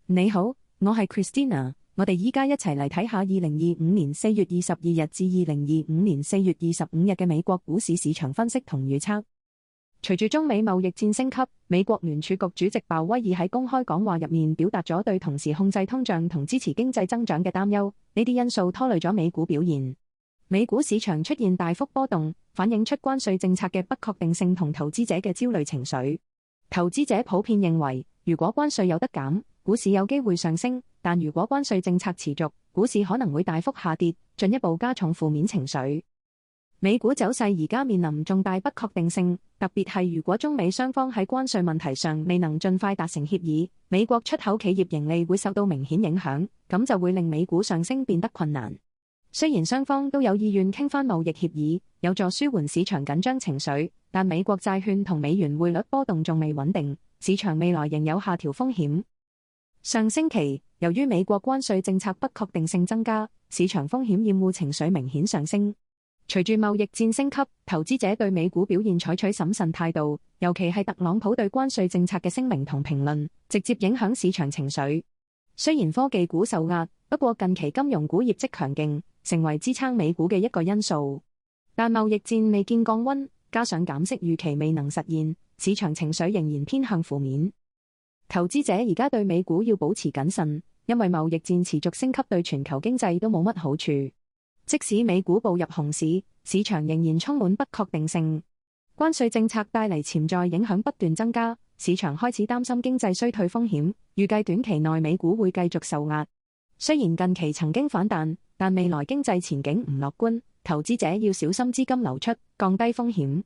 你好，我係 Christina，我哋依家一齊嚟睇下2025年4月22日至2025年4月25日嘅美國股市市場分析同預測。隨住中美貿易戰升級，美國聯儲局主席鮑威爾喺公開講話入面表達咗對同時控制通脹同支持經濟增長嘅擔憂，呢啲因素拖累咗美股表現。美股市場出現大幅波動，反映出關稅政策嘅不確定性同投資者嘅焦慮情緒。投資者普遍認為，如果關稅有得減，股市有機會上升，但如果關稅政策持續，股市可能會大幅下跌，進一步加重負面情緒。美股走勢而家面臨重大不確定性，特別係如果中美雙方喺關稅問題上未能盡快達成協議，美國出口企業盈利會受到明顯影響，咁就會令美股上升變得困難。雖然雙方都有意願傾翻貿易協議，有助舒緩市場緊張情緒，但美國債券同美元匯率波動仲未穩定，市場未來仍有下調風險。上星期，由於美國關稅政策不確定性增加，市場風險厭惡情緒明顯上升。隨住貿易戰升級，投資者對美股表現採取審慎態度，尤其係特朗普對關稅政策嘅聲明同評論，直接影響市場情緒。雖然科技股受壓，不過近期金融股業績強勁，成為支撐美股嘅一個因素。但貿易戰未見降溫，加上減息預期未能實現，市場情緒仍然偏向負面。投資者而家對美股要保持謹慎，因為貿易戰持續升級對全球經濟都冇乜好處。即使美股步入熊市，市場仍然充滿不確定性。關稅政策帶嚟潛在影響不斷增加，市場開始擔心經濟衰退風險，預計短期內美股會繼續受壓。雖然近期曾經反彈，但未來經濟前景唔樂觀，投資者要小心資金流出，降低風險。